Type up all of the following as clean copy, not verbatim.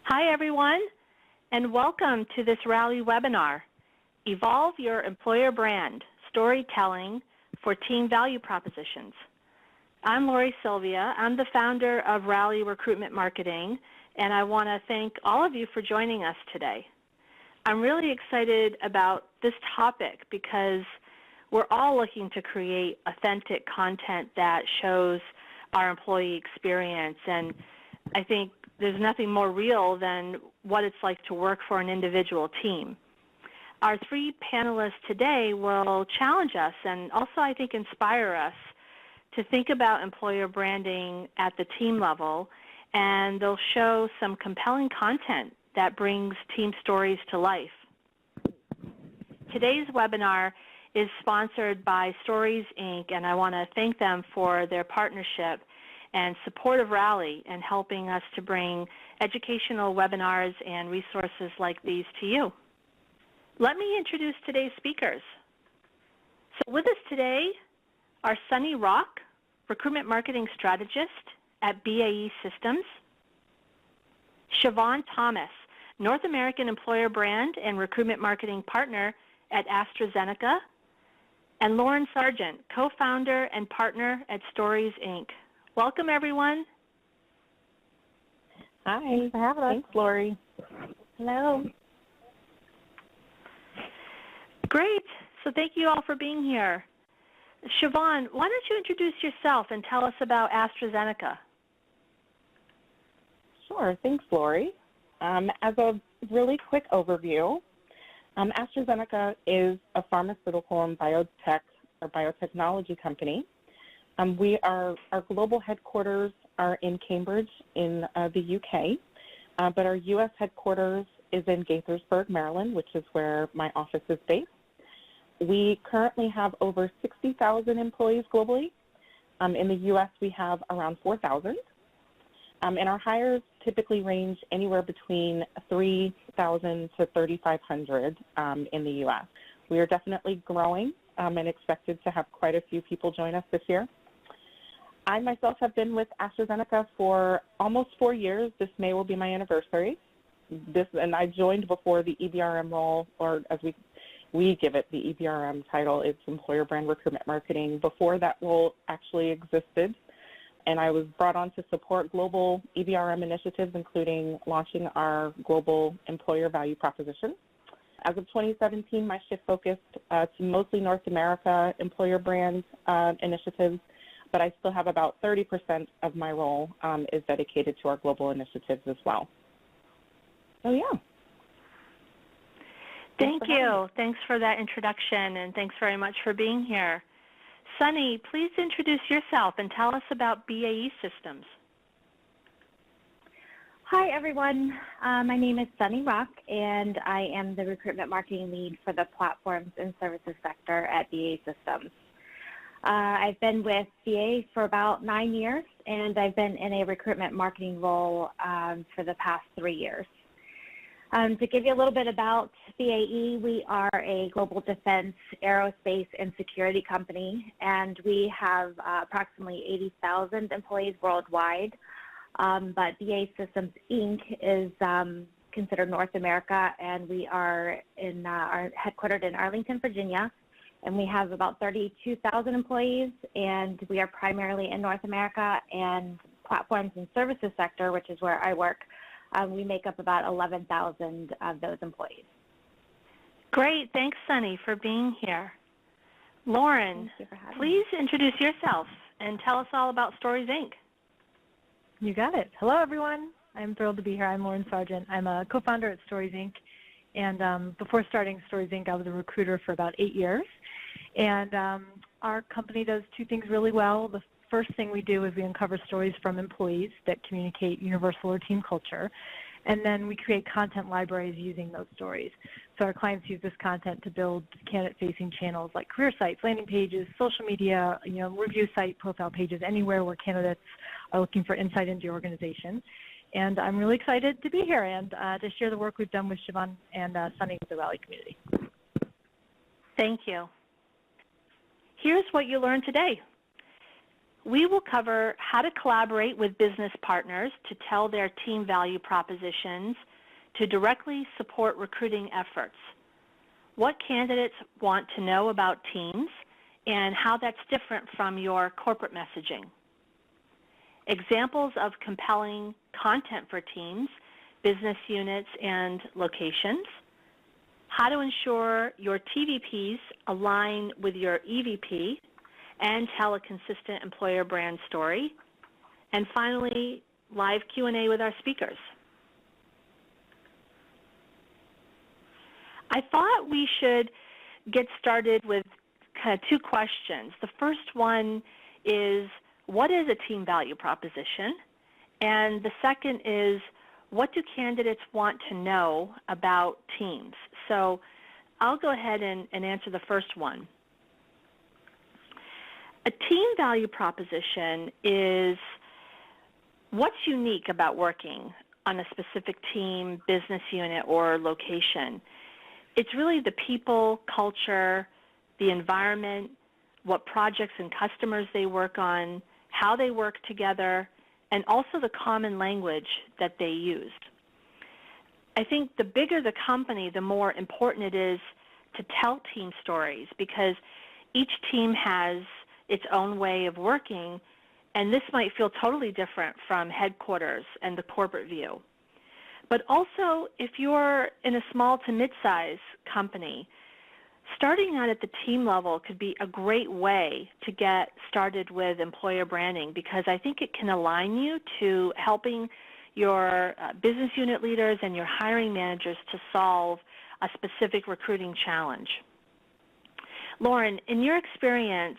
Hi, everyone, and welcome to this Rally webinar, Evolve Your Employer Brand, Storytelling for Team Value Propositions. I'm Lori Sylvia. I'm the founder of Rally Recruitment Marketing, and I want to thank all of you for joining us today. I'm really excited about this topic because we're all looking to create authentic content that shows our employee experience, and I think there's nothing more real than what it's like to work for an individual team. Our three panelists today will challenge us and also, I think, inspire us to think about employer branding at the team level, and they'll show some compelling content that brings team stories to life. Today's webinar is sponsored by Stories, Inc., and I want to thank them for their partnership and support of Rally and helping us to bring educational webinars and resources like these to you. Let me introduce today's speakers. So with us today are Sunny Rock, Recruitment Marketing Strategist at BAE Systems, Siobhan Thomas, North American Employer Brand and Recruitment Marketing Partner at AstraZeneca, and Lauren Sargent, co-founder and partner at Stories, Inc. Welcome, everyone. Hi, thanks for having us. Thanks, Lori. Hello. Great. So thank you all for being here. Siobhan, why don't you introduce yourself and tell us about AstraZeneca? Sure. Thanks, Lori. As a really quick overview, AstraZeneca is a pharmaceutical and biotechnology company. Our global headquarters are in Cambridge in the UK, but our US headquarters is in Gaithersburg, Maryland, which is where my office is based. We currently have over 60,000 employees globally. In the US, we have around 4,000. And our hires typically range anywhere between 3,000 to 3,500 in the US. We are definitely growing and expected to have quite a few people join us this year. I myself have been with AstraZeneca for almost 4 years. This May will be my anniversary. And I joined before the EBRM role, or as we give it the EBRM title, it's Employer Brand Recruitment Marketing. Before that role actually existed, and I was brought on to support global EBRM initiatives, including launching our global employer value proposition. As of 2017, my shift focused to mostly North America employer brand initiatives, but I still have about 30% of my role is dedicated to our global initiatives as well. So, yeah. Thank you. Thanks for that introduction, and thanks very much for being here. Sunny, please introduce yourself and tell us about BAE Systems. Hi, everyone. My name is Sunny Rock, and I am the recruitment marketing lead for the platforms and services sector at BAE Systems. I've been with BAE for about 9 years, and I've been in a recruitment marketing role for the past 3 years. To give you a little bit about BAE, we are a global defense, aerospace, and security company, and we have approximately 80,000 employees worldwide. But BAE Systems, Inc. is considered North America, and we are headquartered in Arlington, Virginia, and we have about 32,000 employees, and we are primarily in North America, and platforms and services sector, which is where I work, we make up about 11,000 of those employees. Great. Thanks, Sunny, for being here. Lauren, please introduce yourself and tell us all about Stories, Inc. You got it. Hello, everyone. I'm thrilled to be here. I'm Lauren Sargent. I'm a co-founder at Stories, Inc. And before starting Stories, Inc., I was a recruiter for about 8 years. And our company does two things really well. The first thing we do is we uncover stories from employees that communicate universal or team culture. And then we create content libraries using those stories. So our clients use this content to build candidate-facing channels like career sites, landing pages, social media, review site, profile pages, anywhere where candidates are looking for insight into your organization. And I'm really excited to be here and to share the work we've done with Siobhan and Sunny with the Rally community. Thank you. Here's what you learned today. we will cover how to collaborate with business partners to tell their team value propositions to directly support recruiting efforts, what candidates want to know about teams, and how that's different from your corporate messaging. Examples of compelling content for teams, business units, and locations. How to ensure your TVPs align with your EVP and tell a consistent employer brand story. And finally, live Q&A with our speakers. I thought we should get started with kind of two questions. The first one is, what is a team value proposition? And the second is, what do candidates want to know about teams? So I'll go ahead and answer the first one. A team value proposition is what's unique about working on a specific team, business unit, or location. It's really the people, culture, the environment, what projects and customers they work on, how they work together, and also the common language that they use. I think the bigger the company, the more important it is to tell team stories, because each team has its own way of working, and this might feel totally different from headquarters and the corporate view. But also, if you're in a small to mid-size company, starting out at the team level could be a great way to get started with employer branding, because I think it can align you to helping your business unit leaders and your hiring managers to solve a specific recruiting challenge. Lauren, in your experience,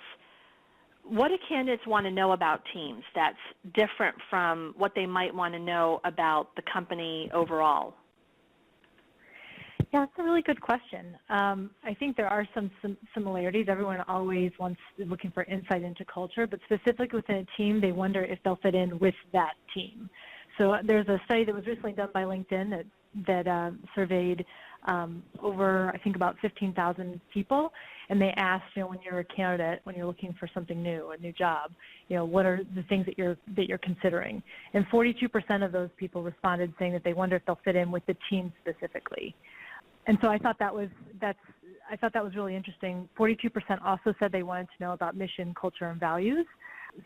what do candidates want to know about teams that's different from what they might want to know about the company overall? Yeah, that's a really good question. I think there are some similarities. Everyone always is looking for insight into culture, but specifically within a team, they wonder if they'll fit in with that team. So there's a study that was recently done by LinkedIn that surveyed over, I think, about 15,000 people, and they asked, when you're a candidate, when you're looking for something new, a new job, what are the things that you're considering? And 42% of those people responded saying that they wonder if they'll fit in with the team specifically. And so I thought that was really interesting. 42% also said they wanted to know about mission, culture, and values.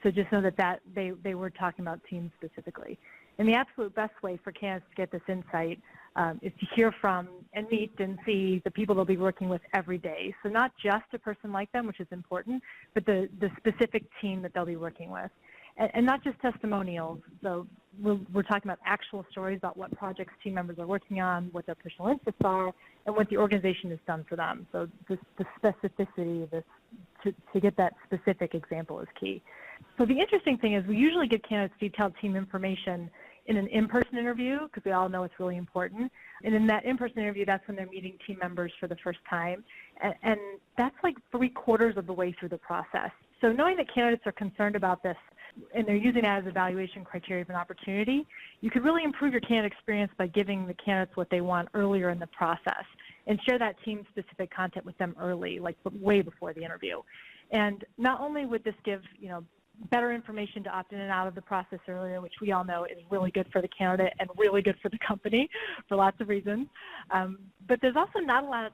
So just know that they were talking about teams specifically. And the absolute best way for candidates to get this insight is to hear from and meet and see the people they'll be working with every day. So not just a person like them, which is important, but the specific team that they'll be working with. And not just testimonials. So we're talking about actual stories about what projects team members are working on, what their personal interests are, and what the organization has done for them. So the specificity, to get that specific example is key. So the interesting thing is we usually give candidates detailed team information in an in-person interview, because we all know it's really important. And in that in-person interview, that's when they're meeting team members for the first time. And that's like 3/4 of the way through the process. So knowing that candidates are concerned about this, and they're using that as evaluation criteria of an opportunity, you could really improve your candidate experience by giving the candidates what they want earlier in the process, and share that team-specific content with them early, like way before the interview. And not only would this give, better information to opt in and out of the process earlier, which we all know is really good for the candidate and really good for the company for lots of reasons, but there's also not a lot of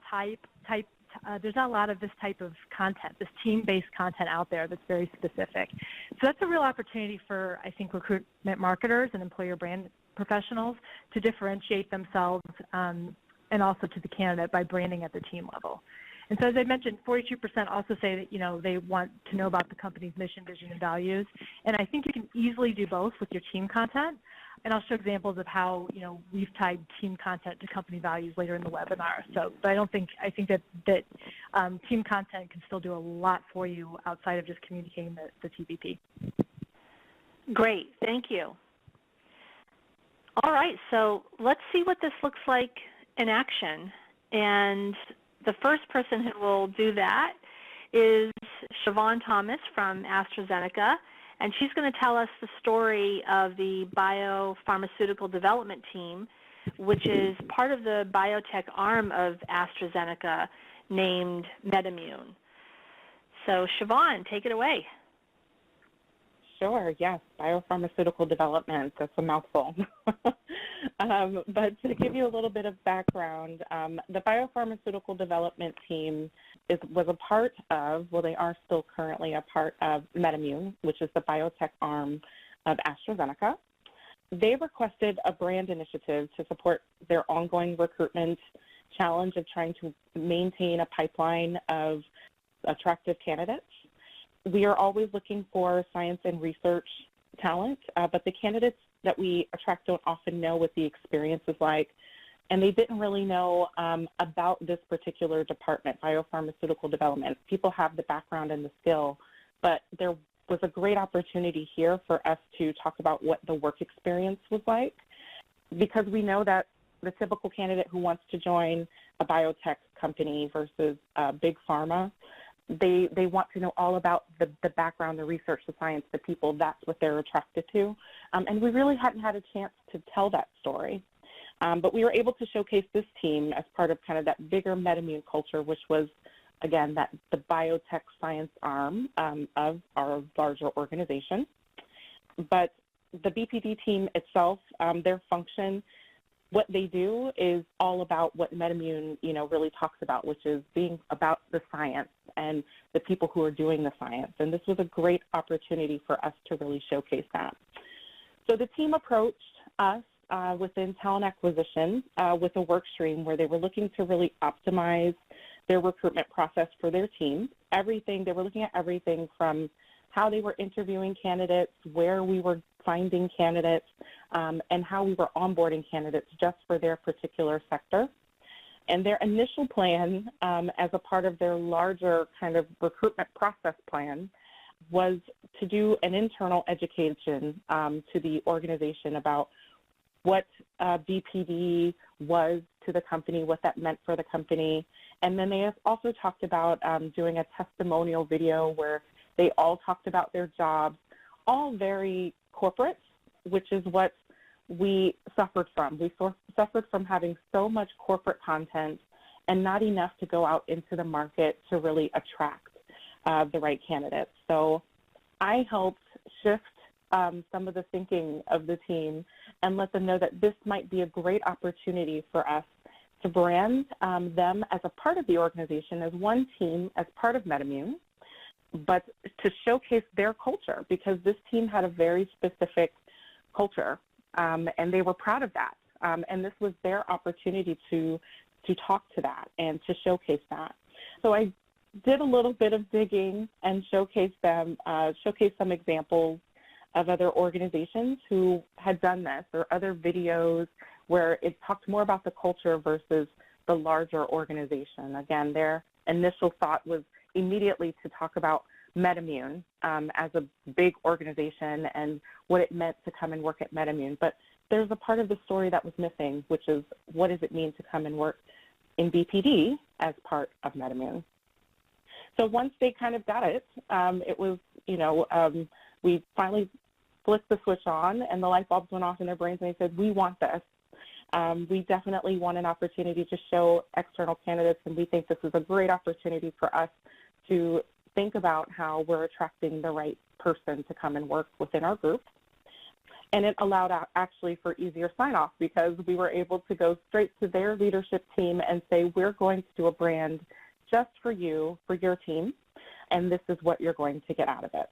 there's not a lot of this type of content, this team-based content out there that's very specific. So that's a real opportunity for, I think, recruitment marketers and employer brand professionals to differentiate themselves and also to the candidate by branding at the team level. And so as I mentioned, 42% also say that, they want to know about the company's mission, vision, and values. And I think you can easily do both with your team content. And I'll show examples of how, we've tied team content to company values later in the webinar. So, but I think that team content can still do a lot for you outside of just communicating the TVP. Great, thank you. All right, so let's see what this looks like in action. And the first person who will do that is Siobhan Thomas from AstraZeneca, and she's going to tell us the story of the biopharmaceutical development team, which is part of the biotech arm of AstraZeneca named MedImmune. So Siobhan, take it away. Sure, yes, biopharmaceutical development, that's a mouthful. But to give you a little bit of background, the biopharmaceutical development team was a part of, well, they are still currently a part of MedImmune, which is the biotech arm of AstraZeneca. They requested a brand initiative to support their ongoing recruitment challenge of trying to maintain a pipeline of attractive candidates. We are always looking for science and research talent, but the candidates that we attract don't often know what the experience is like, and they didn't really know about this particular department, biopharmaceutical development. People have the background and the skill, but there was a great opportunity here for us to talk about what the work experience was like, because we know that the typical candidate who wants to join a biotech company versus big pharma, they want to know all about the background, the research, the science, the people. That's what they're attracted to. And we really hadn't had a chance to tell that story. But we were able to showcase this team as part of kind of that bigger MedImmune culture, which was, again, the biotech science arm of our larger organization. But the BPD team itself, their function, what they do is all about what MedImmune, really talks about, which is being about the science and the people who are doing the science. And this was a great opportunity for us to really showcase that. So the team approached us within talent acquisition with a work stream where they were looking to really optimize their recruitment process for their team. They were looking at everything from how they were interviewing candidates, where we were finding candidates, and how we were onboarding candidates just for their particular sector. And their initial plan, as a part of their larger kind of recruitment process plan, was to do an internal education to the organization about what BPD was to the company, what that meant for the company. And then they also talked about doing a testimonial video where they all talked about their jobs, all very corporate, which is what we suffered from. We suffered from having so much corporate content and not enough to go out into the market to really attract the right candidates. So I helped shift some of the thinking of the team and let them know that this might be a great opportunity for us to brand them as a part of the organization, as one team, as part of MedImmune, but to showcase their culture, because this team had a very specific culture, and they were proud of that. And this was their opportunity to talk to that and to showcase that. So I did a little bit of digging and showcased some examples of other organizations who had done this, or other videos where it talked more about the culture versus the larger organization. Again, their initial thought was immediately to talk about MedImmune as a big organization and what it meant to come and work at MedImmune. But there's a part of the story that was missing, which is what does it mean to come and work in BPD as part of MedImmune. So once they kind of got it, it was, we finally flipped the switch on and the light bulbs went off in their brains and they said, we want this. We definitely want an opportunity to show external candidates, and we think this is a great opportunity for us to think about how we're attracting the right person to come and work within our group. And it allowed actually for easier sign-off, because we were able to go straight to their leadership team and say, we're going to do a brand just for you, for your team, and this is what you're going to get out of it.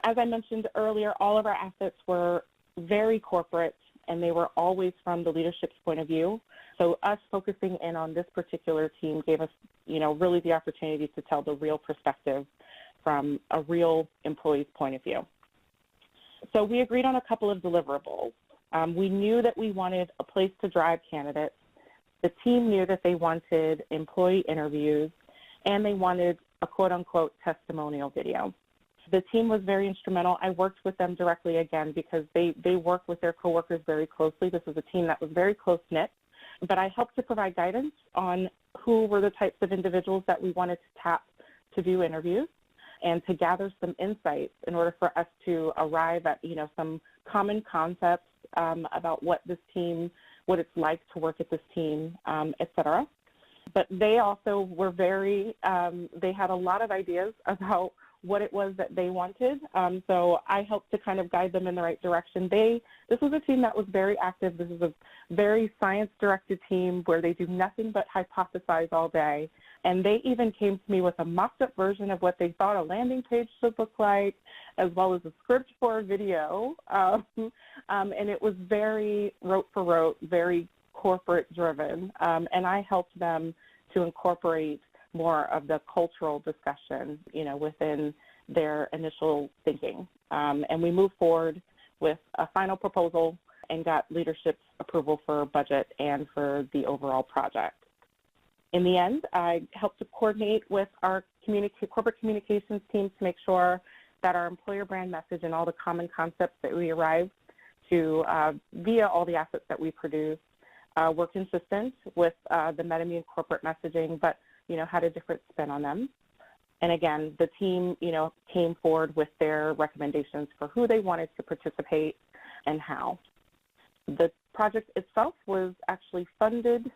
As I mentioned earlier, all of our assets were very corporate, and they were always from the leadership's point of view. So us focusing in on this particular team gave us, really the opportunity to tell the real perspective from a real employee's point of view. So we agreed on a couple of deliverables. We knew that we wanted a place to drive candidates. The team knew that they wanted employee interviews, and they wanted a quote-unquote testimonial video. The team was very instrumental. I worked with them directly again because they work with their coworkers very closely. This was a team that was very close-knit, but I helped to provide guidance on who were the types of individuals that we wanted to tap to do interviews and to gather some insights in order for us to arrive at, some common concepts about what this team, what it's like to work at this team, et cetera. But they also were they had a lot of ideas about what it was that they wanted. So I helped to kind of guide them in the right direction. This was a team that was very active. This is a very science-directed team where they do nothing but hypothesize all day. And they even came to me with a mocked-up version of what they thought a landing page should look like, as well as a script for a video. And it was very rote for rote, very corporate-driven. And I helped them to incorporate more of the cultural discussion, within their initial thinking. And we moved forward with a final proposal and got leadership's approval for budget and for the overall project. In the end, I helped to coordinate with our corporate communications team to make sure that our employer brand message and all the common concepts that we arrived to via all the assets that we produce were consistent with the MedImmune corporate messaging, but had a different spin on them. And again, the team, came forward with their recommendations for who they wanted to participate and how. The project itself was actually funded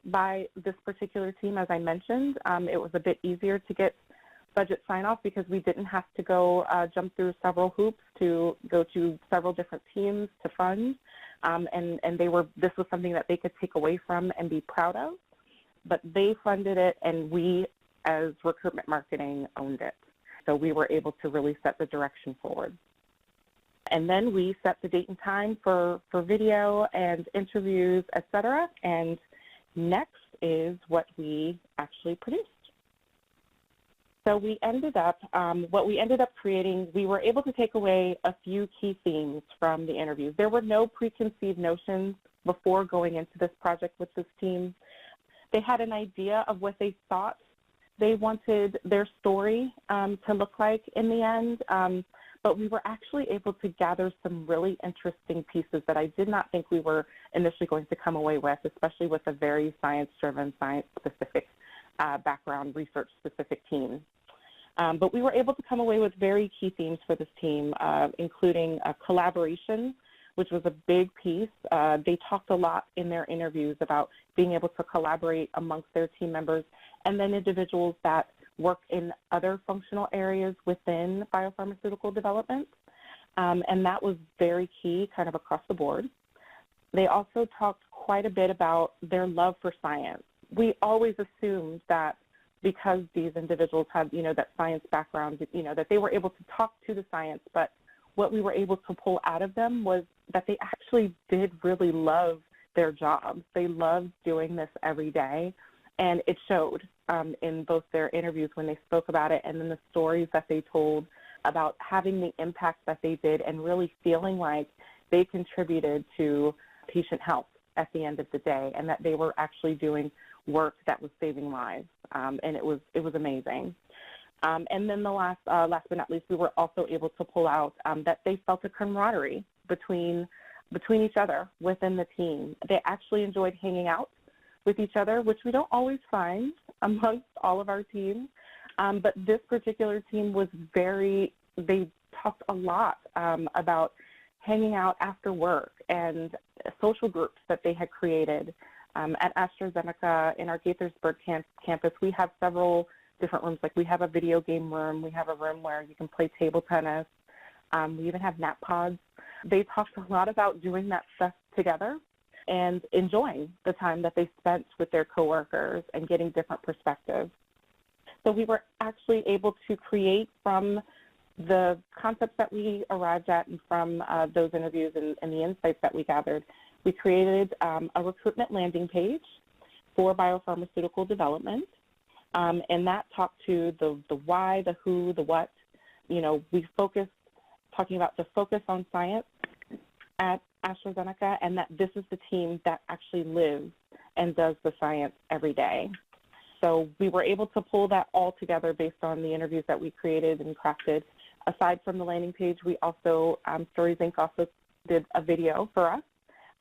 by this particular team, as I mentioned. It was a bit easier to get budget sign-off because we didn't have to go jump through several hoops to go to several different teams to fund. And this was something that they could take away from and be proud of. But they funded it, and we, as recruitment marketing, owned it. So we were able to really set the direction forward. And then we set the date and time for video and interviews, et cetera. And next is what we actually produced. So we ended up, what we ended up creating, we were able to take away a few key themes from the interviews. There were no preconceived notions before going into this project with this team. They had an idea of what they thought they wanted their story to look like in the end, but we were actually able to gather some really interesting pieces that I did not think we were initially going to come away with, especially with a very science-driven, science-specific background, research-specific team. But we were able to come away with very key themes for this team, including collaboration, which was a big piece. They talked a lot in their interviews about being able to collaborate amongst their team members and then individuals that work in other functional areas within biopharmaceutical development. And that was very key kind of across the board. They also talked quite a bit about their love for science. We always assumed that because these individuals had, that science background, that they were able to talk to the science, but what we were able to pull out of them was that they actually did really love their jobs. They loved doing this every day, and it showed in both their interviews when they spoke about it and then the stories that they told about having the impact that they did and really feeling like they contributed to patient health at the end of the day and that they were actually doing work that was saving lives, and it was amazing. And then the last but not least, we were also able to pull out that they felt a camaraderie between each other within the team. They actually enjoyed hanging out with each other, which we don't always find amongst all of our teams. But this particular team was they talked a lot about hanging out after work and social groups that they had created. At AstraZeneca in our Gaithersburg campus, we have several different rooms. Like we have a video game room. We have a room where you can play table tennis. We even have nap pods. They talked a lot about doing that stuff together and enjoying the time that they spent with their coworkers and getting different perspectives. So we were actually able to create from the concepts that we arrived at and from those interviews and the insights that we gathered. We created a recruitment landing page for biopharmaceutical development, and that talked to the why, the who, the what. We focused, talking about the focus on science at AstraZeneca, and that this is the team that actually lives and does the science every day. So we were able to pull that all together based on the interviews that we created and crafted. Aside from the landing page, we also, Stories Inc. also did a video for us,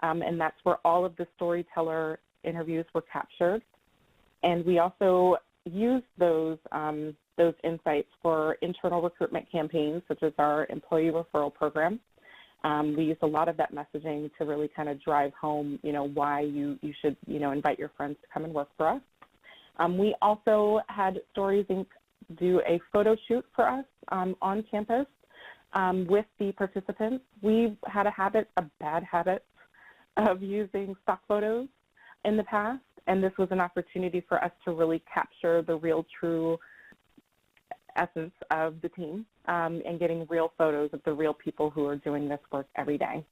and that's where all of the storyteller interviews were captured. And we also used those insights for internal recruitment campaigns, such as our employee referral program. We used a lot of that messaging to really kind of drive home, why you should, invite your friends to come and work for us. We also had Stories Inc. do a photo shoot for us on campus with the participants. We had a bad habit of using stock photos in the past, and this was an opportunity for us to really capture the real, true essence of the team and getting real photos of the real people who are doing this work every day.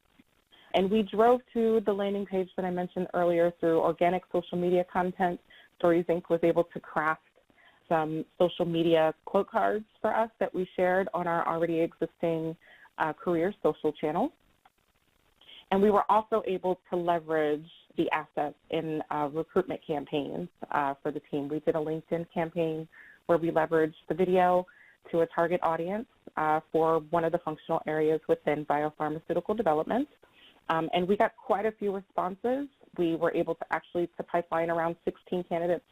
And we drove to the landing page that I mentioned earlier through organic social media content. Stories Inc. was able to craft some social media quote cards for us that we shared on our already existing career social channels. And we were also able to leverage the assets in recruitment campaigns for the team. We did a LinkedIn campaign where we leveraged the video to a target audience for one of the functional areas within biopharmaceutical development. And we got quite a few responses. We were able to actually pipeline around 16 candidates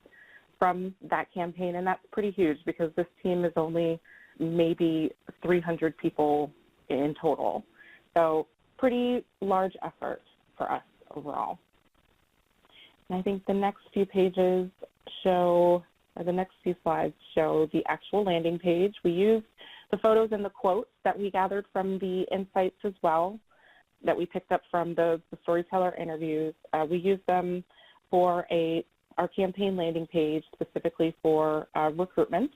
from that campaign, and that's pretty huge because this team is only maybe 300 people in total. So pretty large effort for us overall. And I think the next few pages show, or the next few slides show the actual landing page. We used the photos and the quotes that we gathered from the insights as well, that we picked up from the storyteller interviews. We used them for our campaign landing page specifically for recruitment.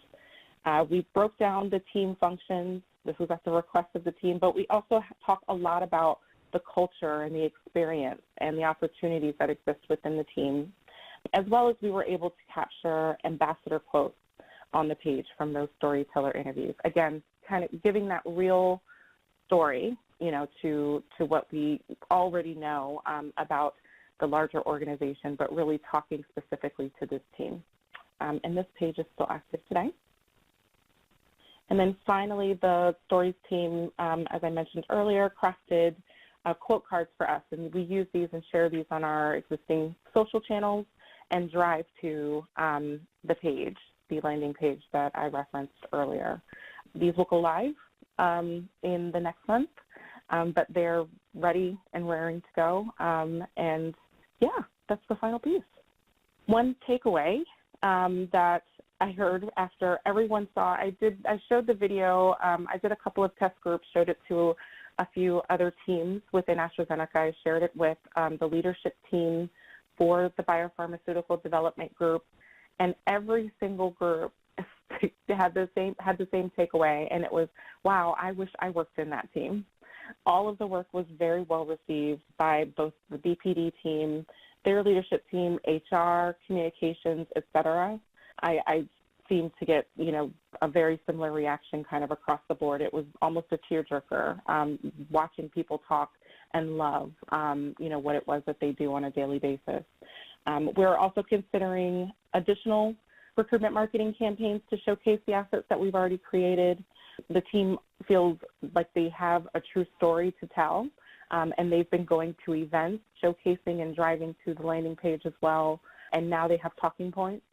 We broke down the team functions. This was at the request of the team, but we also talked a lot about the culture and the experience and the opportunities that exist within the team, as well as we were able to capture ambassador quotes on the page from those storyteller interviews. Again, kind of giving that real story, you know, to what we already know about the larger organization, but really talking specifically to this team. And this page is still active today. And then finally, the stories team, as I mentioned earlier, crafted quote cards for us, and we use these and share these on our existing social channels and drive to the page, the landing page that I referenced earlier. These will go live in the next month, but they're ready and raring to go. And yeah, that's the final piece. One takeaway that I heard after everyone saw, I showed the video, I did a couple of test groups, showed it to a few other teams within AstraZeneca. I shared it with the leadership team for the biopharmaceutical development group, and every single group had the same takeaway, and it was, wow, I wish I worked in that team. All of the work was very well received by both the BPD team, their leadership team, HR, communications, et cetera. I seemed to get, you know, a very similar reaction kind of across the board. It was almost a tearjerker watching people talk and love, you know, what it was that they do on a daily basis. We're also considering additional recruitment marketing campaigns to showcase the assets that we've already created. The team feels like they have a true story to tell, and they've been going to events, showcasing and driving to the landing page as well, and now they have talking points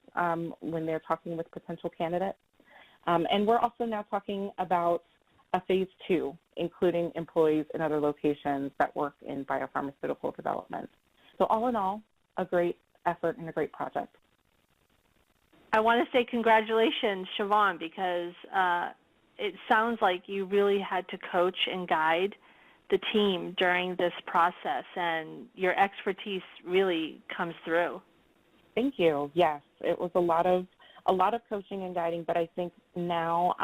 when they're talking with potential candidates. And we're also now talking about a phase 2, including employees in other locations that work in biopharmaceutical development. So all in all, a great effort and a great project. I want to say congratulations, Siobhan, because it sounds like you really had to coach and guide the team during this process, and your expertise really comes through. Thank you. Yes, it was a lot of coaching and guiding, but I think now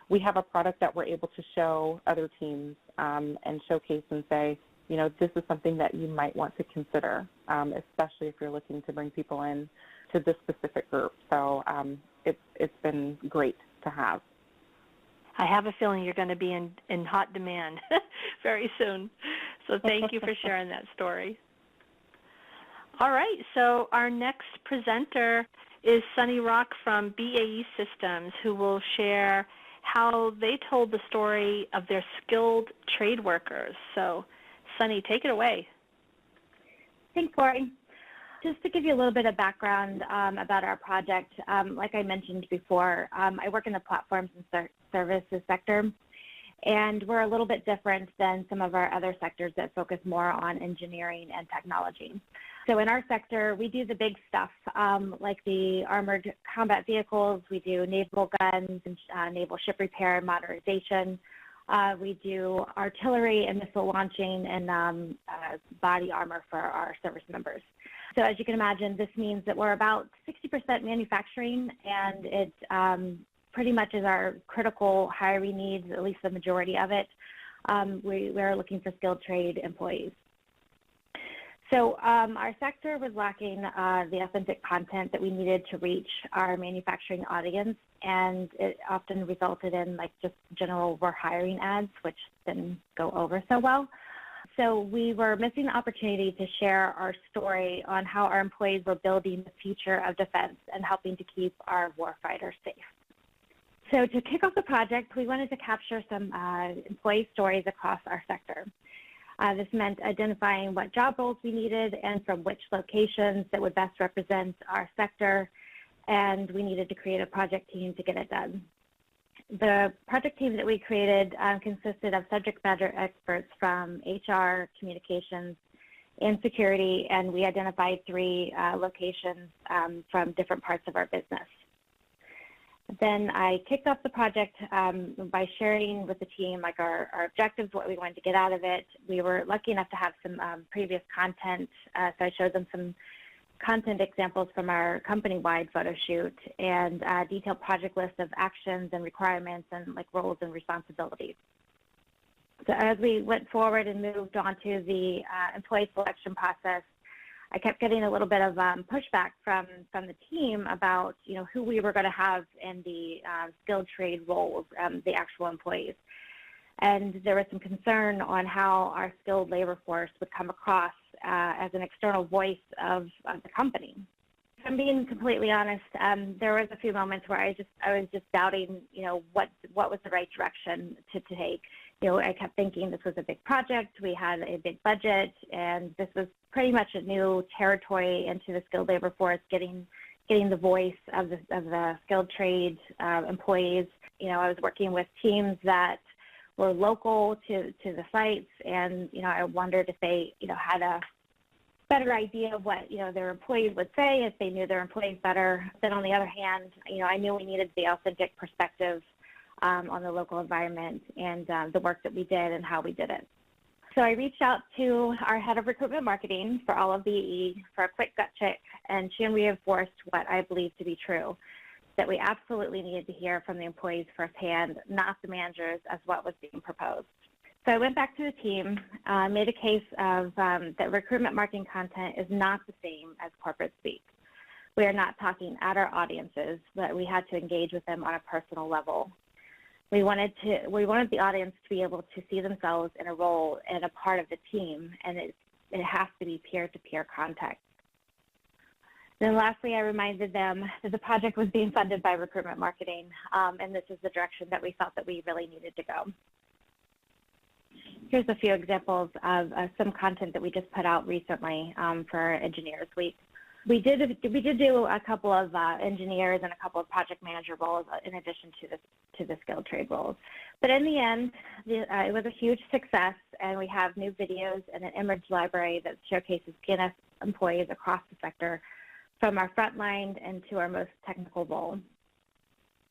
we have a product that we're able to show other teams and showcase and say, you know, this is something that you might want to consider, especially if you're looking to bring people in to this specific group. So it's been great to have. I have a feeling you're going to be in hot demand very soon. So thank you for sharing that story. All right, so our next presenter is Sunny Rock from BAE Systems, who will share how they told the story of their skilled trade workers. So, Sunny, take it away. Thanks, Lori. Just to give you a little bit of background about our project, like I mentioned before, I work in the platforms and services sector, And we're a little bit different than some of our other sectors that focus more on engineering and technology. So in our sector, we do the big stuff, like the armored combat vehicles, we do naval guns, naval ship repair and modernization. We do artillery and missile launching and body armor for our service members. So as you can imagine, this means that we're about 60% manufacturing, and it pretty much is our critical hiring needs, at least the majority of it. We're looking for skilled trade employees. So our sector was lacking the authentic content that we needed to reach our manufacturing audience, and it often resulted in like just general we're hiring ads, which didn't go over so well. So we were missing the opportunity to share our story on how our employees were building the future of defense and helping to keep our warfighters safe. So to kick off the project, we wanted to capture some employee stories across our sector. This meant identifying what job roles we needed and from which locations that would best represent our sector, and we needed to create a project team to get it done. The project team that we created consisted of subject matter experts from HR, communications, and security, and we identified 3 locations from different parts of our business. Then I kicked off the project by sharing with the team like our objectives, what we wanted to get out of it. We were lucky enough to have some previous content, so I showed them some content examples from our company-wide photo shoot and a detailed project list of actions and requirements and like roles and responsibilities. So as we went forward and moved on to the employee selection process, I kept getting a little bit of pushback from the team about, you know, who we were going to have in the skilled trade roles, the actual employees. And there was some concern on how our skilled labor force would come across as an external voice of the company. If I'm being completely honest, there was a few moments where I was just doubting, you know, what was the right direction to take. You know, I kept thinking this was a big project, we had a big budget, and this was pretty much a new territory into the skilled labor force, getting the voice of the skilled trade employees. You know, I was working with teams that were local to the sites, and, you know, I wondered if they, you know, had a better idea of what, you know, their employees would say, if they knew their employees better. Then on the other hand, you know, I knew we needed the authentic perspective on the local environment and the work that we did and how we did it. So I reached out to our head of recruitment marketing for all of BE for a quick gut check, and she reinforced what I believe to be true, that we absolutely needed to hear from the employees firsthand, not the managers, as what was being proposed. So I went back to the team, made a case of that recruitment marketing content is not the same as corporate speak. We are not talking at our audiences, but we had to engage with them on a personal level. We wanted the audience to be able to see themselves in a role and a part of the team, and it has to be peer-to-peer contact. Then lastly, I reminded them that the project was being funded by recruitment marketing, and this is the direction that we felt that we really needed to go. Here's a few examples of some content that we just put out recently for Engineers Week. We did do a couple of engineers and a couple of project manager roles in addition to the skilled trade roles. But in the end, it was a huge success, and we have new videos and an image library that showcases PNS employees across the sector, from our frontline and to our most technical role.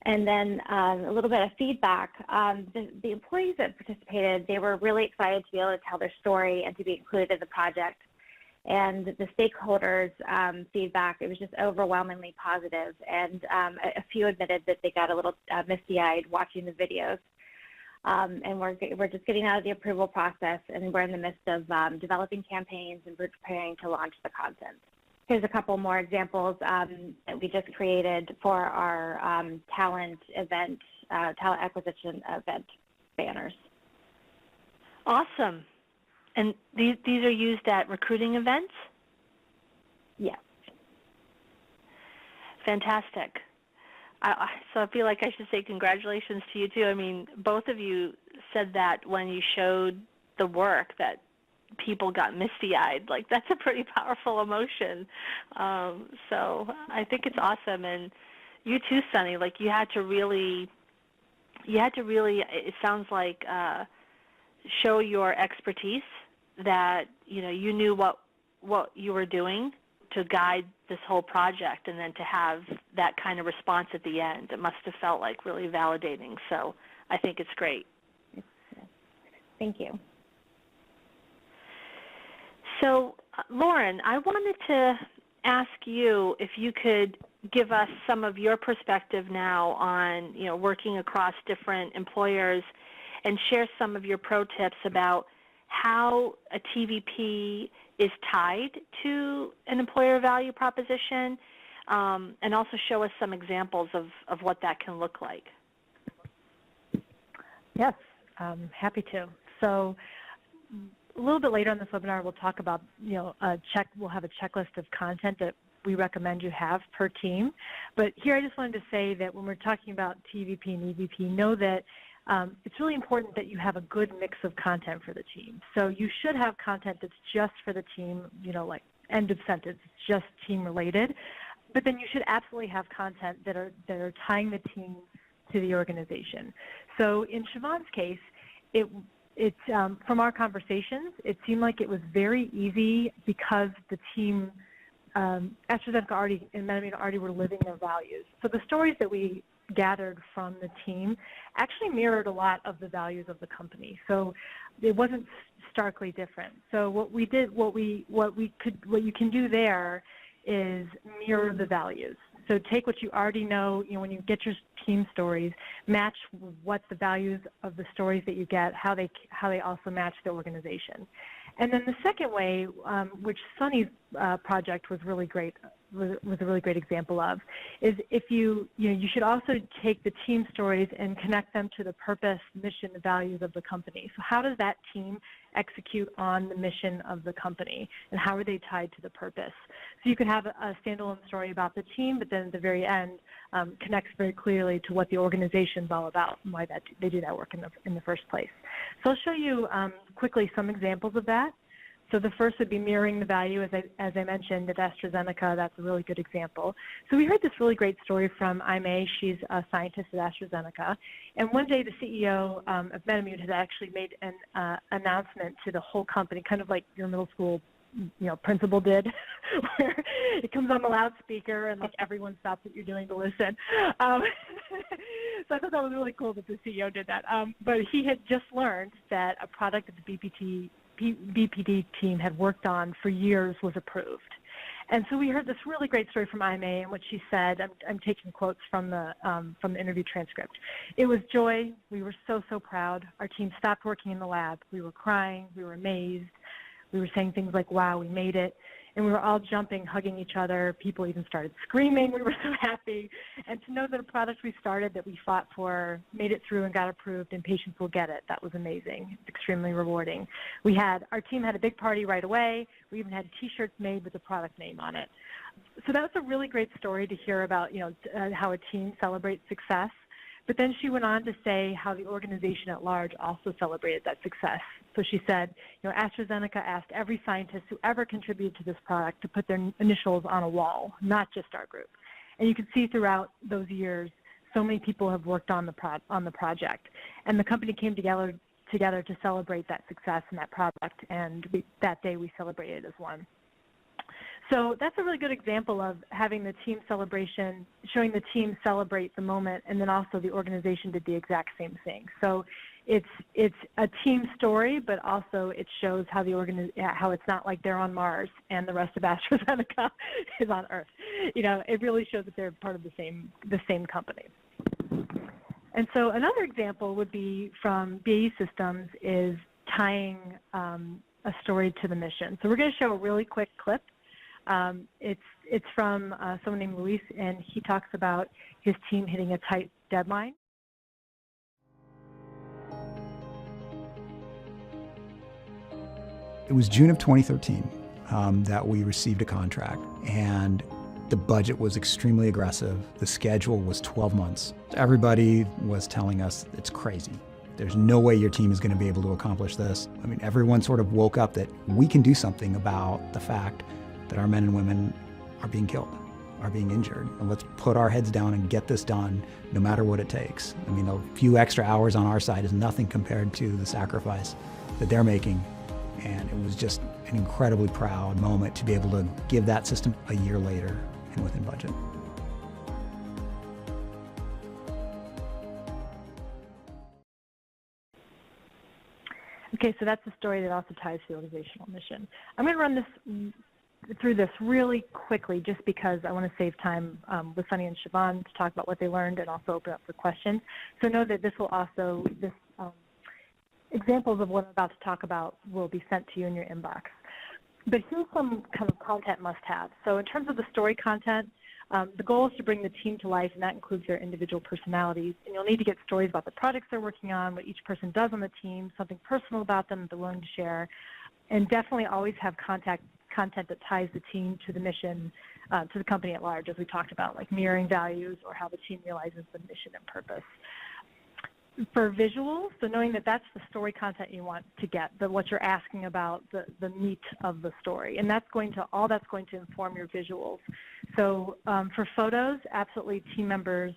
And then a little bit of feedback. The employees that participated, they were really excited to be able to tell their story and to be included in the project. And the stakeholders' feedback, it was just overwhelmingly positive. And a few admitted that they got a little misty-eyed watching the videos. And we're just getting out of the approval process, and we're in the midst of developing campaigns, and we're preparing to launch the content. Here's a couple more examples that we just created for our talent acquisition event banners. Awesome. And these are used at recruiting events? Yes. Fantastic. So I feel like I should say congratulations to you too. I mean, both of you said that when you showed the work that people got misty-eyed. Like, that's a pretty powerful emotion. So I think it's awesome. And you too, Sunny, like, you had to really you had to really, it sounds like, show your expertise, that you knew what you were doing to guide this whole project, and then to have that kind of response at the end. It must have felt like really validating. So I think it's great. Thank you. So Lauren, I wanted to ask you if you could give us some of your perspective now on working across different employers, and share some of your pro tips about how a TVP is tied to an employer value proposition, and also show us some examples of what that can look like. Yes, happy to. So a little bit later in this webinar, we'll talk about, we'll have a checklist of content that we recommend you have per team. But here I just wanted to say that when we're talking about TVP and EVP, know that it's really important that you have a good mix of content for the team. So you should have content that's just for the team, like end of sentence, just team related. But then you should absolutely have content that are tying the team to the organization. So in Siobhan's case, from our conversations, it seemed like it was very easy because the team, AstraZeneca and MedImmune already were living their values. So the stories that we gathered from the team actually mirrored a lot of the values of the company. So it wasn't starkly different. So what you can do there is mirror the values. So take what you already know, when you get your team stories, match what the values of the stories that you get, how they also match the organization. And then the second way, which Sunny's project was really great, was a really great example of, is if you should also take the team stories and connect them to the purpose, mission, the values of the company. So how does that team execute on the mission of the company, and how are they tied to the purpose? So you could have a standalone story about the team, but then at the very end connects very clearly to what the organization is all about and why they do that work in the first place. So I'll show you quickly some examples of that. So the first would be mirroring the value, as I mentioned, at AstraZeneca. That's a really good example. So we heard this really great story from Aimee. She's a scientist at AstraZeneca. And one day the CEO of MedImmune has actually made an announcement to the whole company, kind of like your middle school principal did, where it comes on the loudspeaker and like everyone stops what you're doing to listen. So I thought that was really cool that the CEO did that. But he had just learned that a product that the BPD team had worked on for years was approved. And so we heard this really great story from Aimee, and what she said, I'm taking quotes from the interview transcript. It was joy. We were so, so proud. Our team stopped working in the lab. We were crying. We were amazed. We were saying things like, wow, we made it. And we were all jumping, hugging each other. People even started screaming. We were so happy. And to know that a product we started, that we fought for, made it through and got approved, and patients will get it, that was amazing. It's extremely rewarding. Our team had a big party right away. We even had T-shirts made with the product name on it. So that was a really great story to hear about, how a team celebrates success. But then she went on to say how the organization at large also celebrated that success. So she said, AstraZeneca asked every scientist who ever contributed to this product to put their initials on a wall, not just our group. And you can see throughout those years, so many people have worked on the project. And the company came together to celebrate that success and that product, and that day we celebrated as one. So that's a really good example of having the team celebration, showing the team celebrate the moment, and then also the organization did the exact same thing. So it's a team story, but also it shows how how it's not like they're on Mars and the rest of AstraZeneca is on Earth. It really shows that they're part of the same company. And so another example would be from BAE Systems is tying a story to the mission. So we're going to show a really quick clip. It's from someone named Luis, and he talks about his team hitting a tight deadline. It was June of 2013 that we received a contract, and the budget was extremely aggressive. The schedule was 12 months. Everybody was telling us it's crazy. There's no way your team is going to be able to accomplish this. I mean, everyone sort of woke up that we can do something about the fact that our men and women are being killed. are being injured. And let's put our heads down and get this done no matter what it takes. I mean, a few extra hours on our side is nothing compared to the sacrifice that they're making. And it was just an incredibly proud moment to be able to give that system a year later and within budget. Okay, so that's a story that also ties to the organizational mission. I'm going to run through this really quickly just because I want to save time with Sunny and Siobhan to talk about what they learned and also open up for questions. So know that this will also, examples of what I'm about to talk about will be sent to you in your inbox. But here's some kind of content must-haves. So in terms of the story content, the goal is to bring the team to life, and that includes their individual personalities. And you'll need to get stories about the projects they're working on, what each person does on the team, something personal about them that they're willing to share, and definitely always have content that ties the team to the mission, to the company at large, as we talked about, like mirroring values or how the team realizes the mission and purpose. For visuals, so knowing that that's the story content you want to get, what you're asking about, the meat of the story, and all that's going to inform your visuals. So for photos, absolutely team members,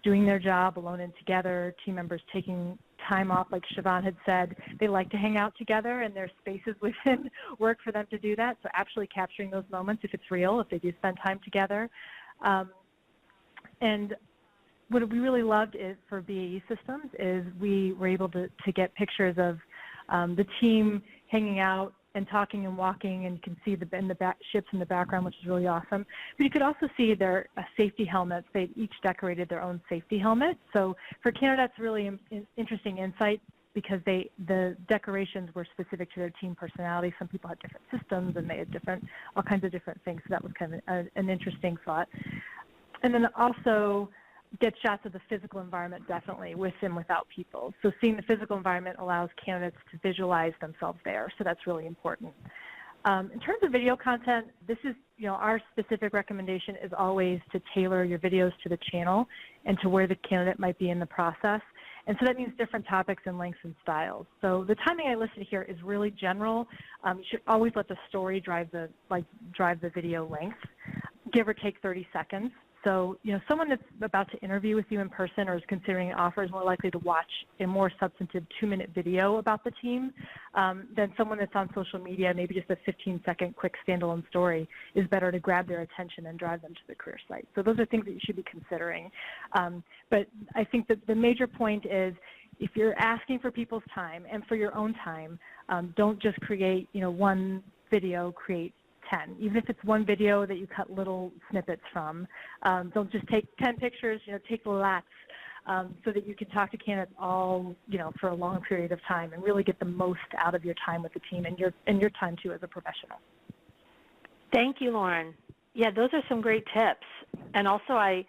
doing their job alone and together, team members taking time off, like Siobhan had said, they like to hang out together, and there's spaces within work for them to do that. So actually capturing those moments, if it's real, if they do spend time together. And what we really loved is for BAE Systems is we were able to get pictures of the team hanging out and talking and walking, and you can see the ships in the background, which is really awesome. But you could also see their safety helmets. They each decorated their own safety helmet. So for Canada, that's really interesting insight because the decorations were specific to their team personality. Some people had different systems, and they had all kinds of different things. So that was kind of an interesting thought. And then also, get shots of the physical environment definitely with and without people. So seeing the physical environment allows candidates to visualize themselves there, so that's really important. In terms of video content, this is, our specific recommendation is always to tailor your videos to the channel and to where the candidate might be in the process. And so that means different topics and lengths and styles. So the timing I listed here is really general. You should always let the story drive the video length, give or take 30 seconds. So, someone that's about to interview with you in person or is considering an offer is more likely to watch a more substantive 2-minute video about the team than someone that's on social media. Maybe just a 15-second quick standalone story is better to grab their attention and drive them to the career site. So those are things that you should be considering. But I think that the major point is, if you're asking for people's time and for your own time, don't just create, one video, create 10. Even if it's one video that you cut little snippets from, don't just take 10 pictures, take lots so that you can talk to candidates all, for a long period of time and really get the most out of your time with the team and your time too as a professional. Thank you, Lauren. Yeah, those are some great tips. And also I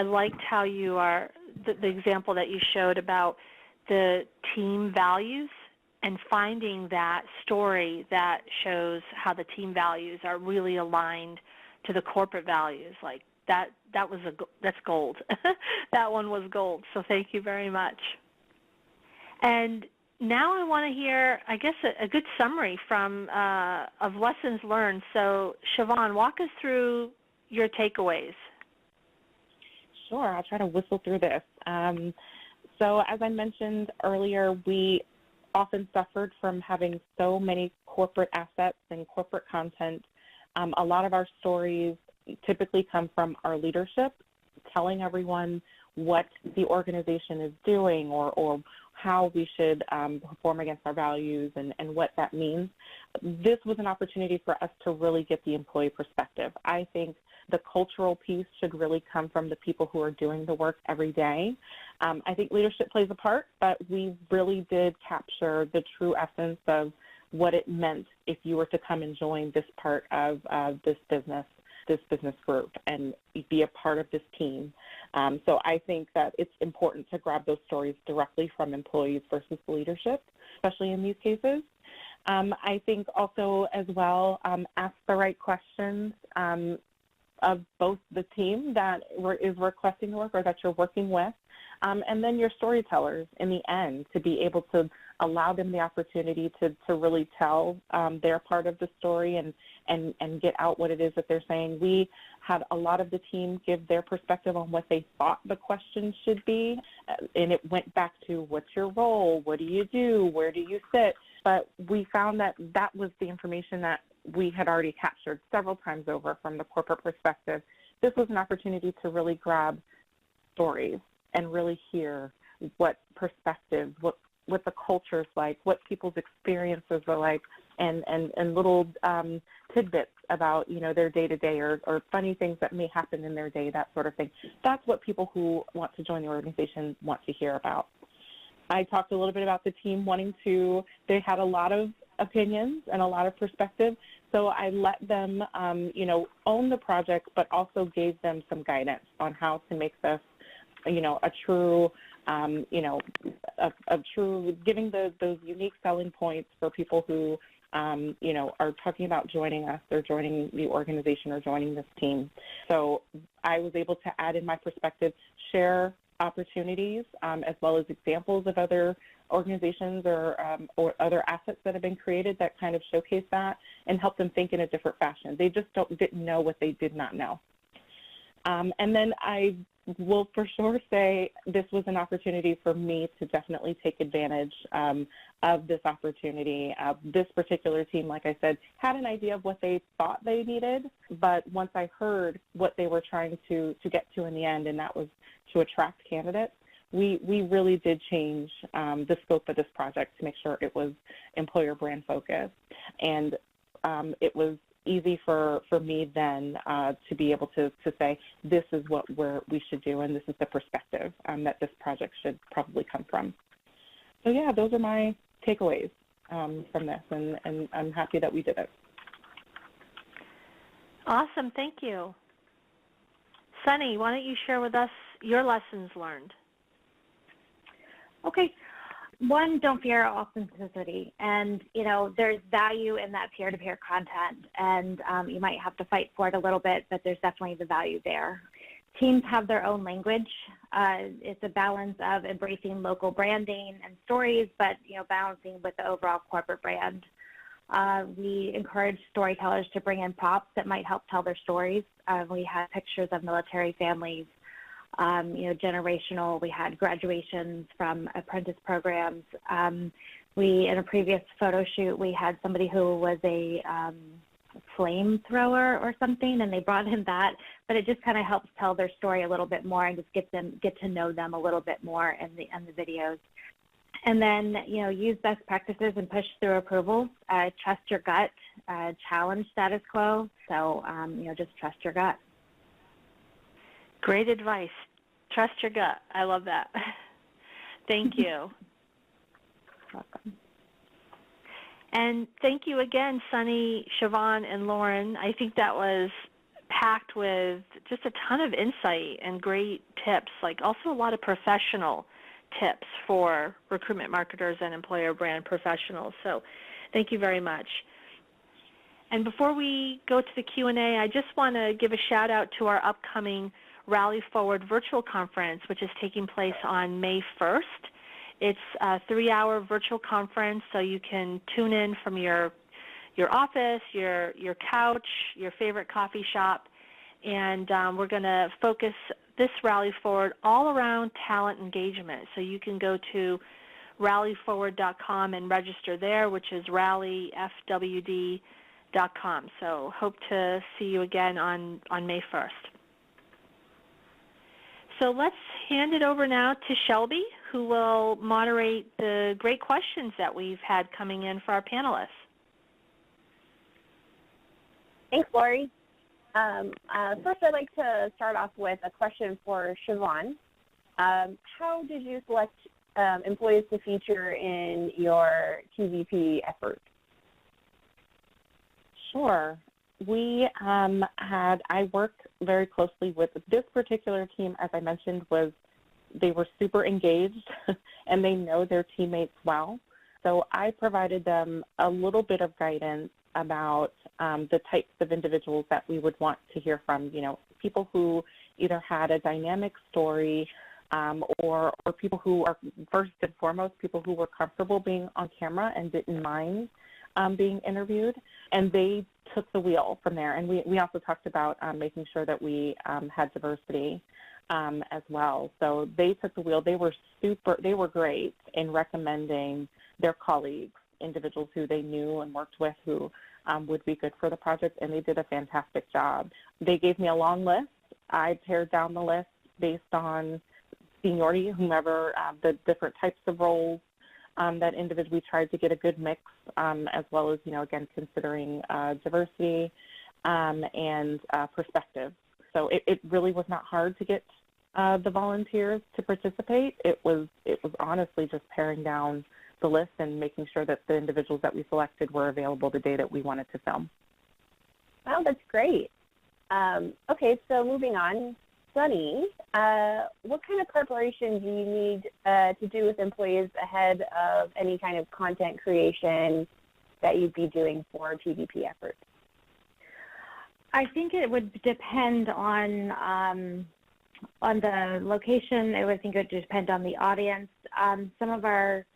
liked how the example that you showed about the team values and finding that story that shows how the team values are really aligned to the corporate values. Like that's gold. That one was gold. So thank you very much. And now I want to hear, I guess, a good summary of lessons learned. So Siobhan, walk us through your takeaways. Sure, I'll try to whistle through this. So as I mentioned earlier, we often suffered from having so many corporate assets and corporate content. A lot of our stories typically come from our leadership, telling everyone what the organization is doing or how we should perform against our values and what that means. This was an opportunity for us to really get the employee perspective. I think the cultural piece should really come from the people who are doing the work every day. I think leadership plays a part, but we really did capture the true essence of what it meant if you were to come and join this part of this business group and be a part of this team. So I think that it's important to grab those stories directly from employees versus leadership, especially in these cases. I think also as well, ask the right questions of both the team that is requesting the work or that you're working with, and then your storytellers in the end to be able to allow them the opportunity to really tell their part of the story and get out what it is that they're saying. We had a lot of the team give their perspective on what they thought the questions should be, and it went back to what's your role, what do you do, where do you sit? But we found that that was the information that we had already captured several times over from the corporate perspective. This was an opportunity to really grab stories and really hear what perspectives, what the culture's like, what people's experiences are like, and little tidbits about, you know, their day-to-day or funny things that may happen in their day, that sort of thing. That's what people who want to join the organization want to hear about. I talked a little bit about the team wanting to, they had a lot of opinions and a lot of perspective, so I let them, you know, own the project, but also gave them some guidance on how to make this, you know, a true, you know, a true, giving those unique selling points for people who, you know, are talking about joining us or joining the organization or joining this team. So I was able to add in my perspective, share opportunities as well as examples of other organizations or other assets that have been created that kind of showcase that and help them think in a different fashion. They just didn't know what they did not know. And then I will for sure say this was an opportunity for me to definitely take advantage of this opportunity. This particular team, like I said, had an idea of what they thought they needed, but once I heard what they were trying to get to in the end, and that was to attract candidates, we really did change the scope of this project to make sure it was employer brand focused. And it was easy for me then to be able to say, this is what we should do, and this is the perspective that this project should probably come from. So yeah, those are my takeaways from this, and I'm happy that we did it. Awesome, thank you. Sunny, why don't you share with us your lessons learned? Okay. One, don't fear authenticity. And, you know, there's value in that peer-to-peer content, and you might have to fight for it a little bit, but there's definitely the value there. Teams have their own language. It's a balance of embracing local branding and stories, but, you know, balancing with the overall corporate brand. We encourage storytellers to bring in props that might help tell their stories. We had pictures of military families, you know, generational. We had graduations from apprentice programs. In a previous photo shoot, we had somebody who was a flamethrower or something, and they brought in that. But it just kind of helps tell their story a little bit more and just get to know them a little bit more in the videos. And then, you know, use best practices and push through approvals. Trust your gut. Challenge status quo. So, you know, just trust your gut. Great advice. Trust your gut. I love that. Thank you. Welcome. And thank you again, Sunny, Siobhan, and Lauren. I think that was packed with just a ton of insight and great tips, like also a lot of professional tips for recruitment marketers and employer brand professionals. So thank you very much. And before we go to the Q&A, I just want to give a shout out to our upcoming Rally Forward virtual conference, which is taking place on May 1st. It's a 3-hour virtual conference, so you can tune in from your office, your couch, your favorite coffee shop, and we're going to focus this Rally Forward all around talent engagement. So you can go to rallyforward.com and register there, which is rallyfwd.com. So hope to see you again on May 1st. So let's hand it over now to Shelby, who will moderate the great questions that we've had coming in for our panelists. Thanks, Lori. First, I'd like to start off with a question for Siobhan. How did you select employees to feature in your TVP efforts? Sure. I worked very closely with this particular team, as I mentioned, they were super engaged and they know their teammates well. So I provided them a little bit of guidance about the types of individuals that we would want to hear from, you know, people who either had a dynamic story or people who are, first and foremost, people who were comfortable being on camera and didn't mind being interviewed, and they took the wheel from there. And we also talked about making sure that we had diversity as well. So they took the wheel. They were great in recommending their colleagues, individuals who they knew and worked with who would be good for the project, and they did a fantastic job. They gave me a long list. I pared down the list based on seniority, whomever, the different types of roles that individual. We tried to get a good mix, as well as, again, considering diversity and perspective. So it really was not hard to get the volunteers to participate. It was honestly just paring down the list and making sure that the individuals that we selected were available the day that we wanted to film. Wow, that's great. Okay, so moving on. Sunny, what kind of preparation do you need to do with employees ahead of any kind of content creation that you'd be doing for TVP efforts? I think it would depend on the location. I think it would depend on the audience. Some of our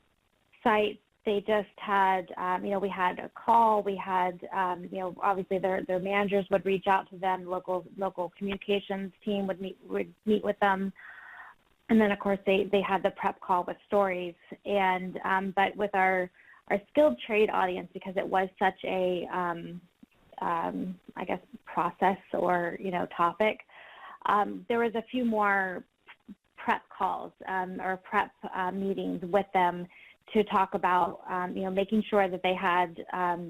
sites, they just had, we had a call. We had, obviously their managers would reach out to them. Local communications team would meet with them, and then of course they had the prep call with stories. And but with our skilled trade audience, because it was such a I guess process or topic, there was a few more prep calls or prep meetings with them to talk about, making sure that they had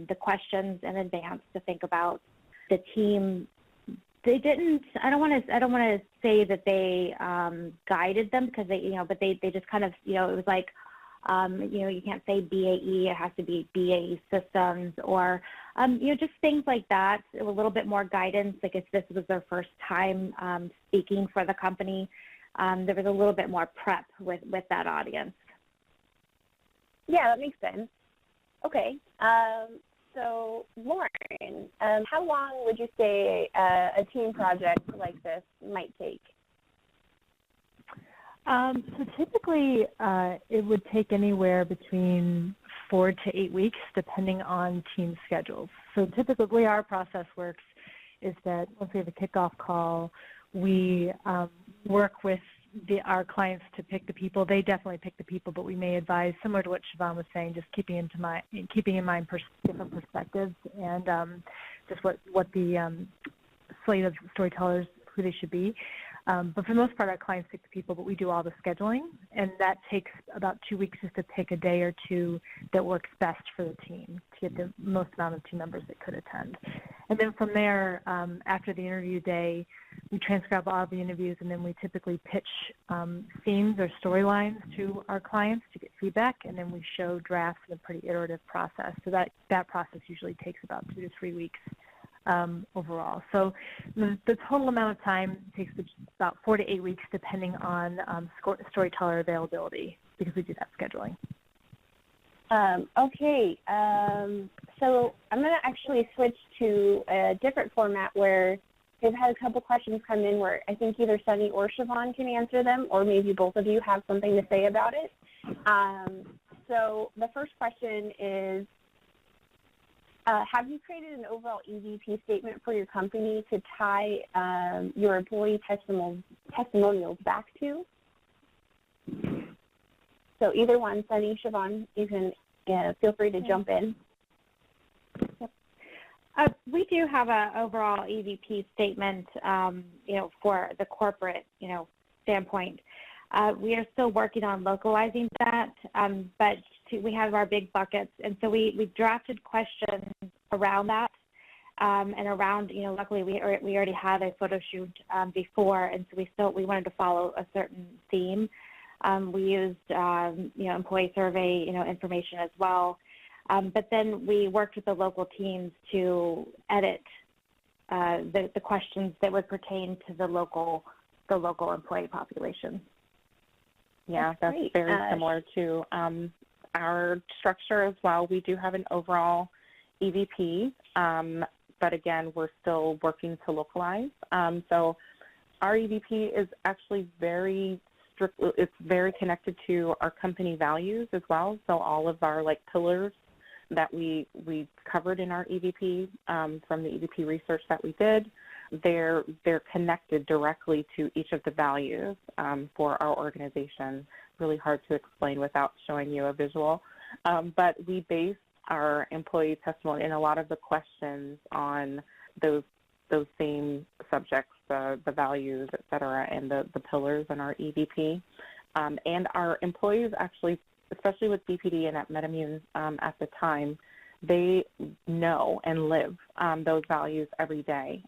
the questions in advance to think about the team. They didn't. I don't want to say that they guided them, because but they just kind of, it was like, you can't say BAE. It has to be BAE Systems, or just things like that. A little bit more guidance. Like if this was their first time speaking for the company, there was a little bit more prep with that audience. Yeah, that makes sense. Okay. So, Lauren, how long would you say a team project like this might take? So typically, it would take anywhere between 4 to 8 weeks, depending on team schedules. So typically, the way our process works is that once we have a kickoff call, we work with our clients to pick the people. They definitely pick the people, but we may advise, similar to what Siobhan was saying, just keeping in mind different perspectives and just what the slate of storytellers, who they should be. But for the most part, our clients pick the people, but we do all the scheduling, and that takes about 2 weeks just to pick a day or two that works best for the team to get the most amount of team members that could attend. And then from there, after the interview day, we transcribe all the interviews, and then we typically pitch themes or storylines to our clients to get feedback, and then we show drafts in a pretty iterative process. So that process usually takes about 2 to 3 weeks overall. So the total amount of time takes about 4 to 8 weeks, depending on storyteller availability, because we do that scheduling. Okay, so I'm going to actually switch to a different format where we've had a couple questions come in where I think either Sunny or Siobhan can answer them, or maybe both of you have something to say about it. So the first question is, have you created an overall EVP statement for your company to tie your employee testimonials back to? So either one, Sunny, Siobhan, you can feel free to jump in. Yep. We do have an overall EVP statement, for the corporate, standpoint. We are still working on localizing that, but we have our big buckets, and so we drafted questions around that, and around, luckily we already had a photo shoot before, and so we wanted to follow a certain theme. We used, employee survey, information as well, but then we worked with the local teams to edit the questions that would pertain to the local employee population. Yeah, that's very similar to our structure as well. We do have an overall EVP, but again, we're still working to localize. So our EVP is actually very it's very connected to our company values as well. So all of our pillars that we covered in our EVP from the EVP research that we did, they're connected directly to each of the values for our organization. Really hard to explain without showing you a visual. But we base our employee testimony and a lot of the questions on those same subjects, the values, et cetera, and the pillars in our EVP. And our employees actually, especially with BPD and at MedImmune at the time, they know and live those values every day.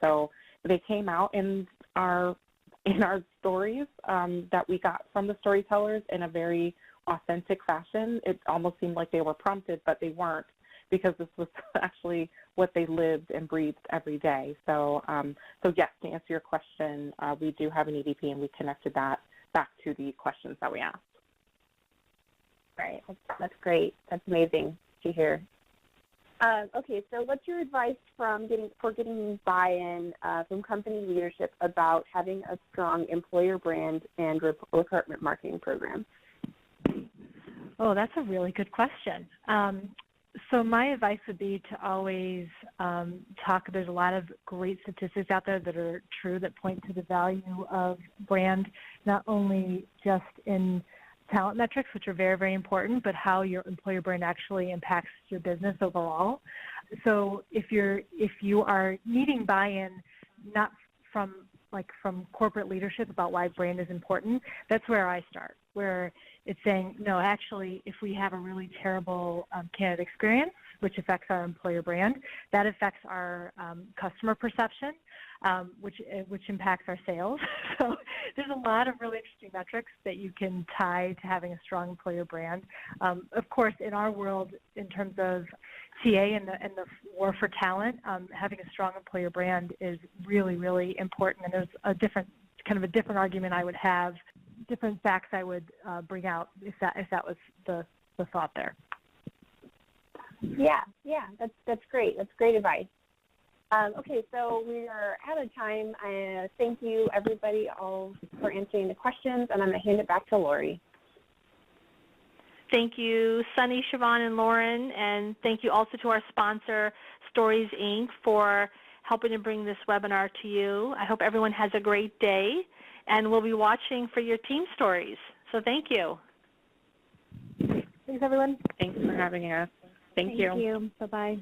So they came out in our stories that we got from the storytellers in a very authentic fashion. It almost seemed like they were prompted, but they weren't, because this was actually what they lived and breathed every day. So, yes, to answer your question, we do have an EVP, and we connected that back to the questions that we asked. Right, that's great. That's amazing to hear. Okay, so what's your advice for getting buy-in from company leadership about having a strong employer brand and recruitment marketing program? Oh, that's a really good question. So my advice would be to always there's a lot of great statistics out there that are true that point to the value of brand, not only just in talent metrics, which are very, very important, but how your employer brand actually impacts your business overall. So if you are needing buy-in, not from corporate leadership about why brand is important, that's where I start, where it's saying, no, actually, if we have a really terrible candidate experience, which affects our employer brand, that affects our customer perception, which impacts our sales. So there's a lot of really interesting metrics that you can tie to having a strong employer brand. Of course, in our world, in terms of TA and the war for talent, having a strong employer brand is really, really important. And there's a different argument I would have, different facts I would bring out if that was the thought there. Yeah, that's great. That's great advice. Okay, so we are out of time. Thank you, everybody, all for answering the questions, and I'm going to hand it back to Lori. Thank you, Sunny, Siobhan, and Lauren, and thank you also to our sponsor, Stories, Inc., for helping to bring this webinar to you. I hope everyone has a great day, and we'll be watching for your team stories. So thank you. Thanks, everyone. Thanks for having us. Thank you. Thank you. Bye-bye.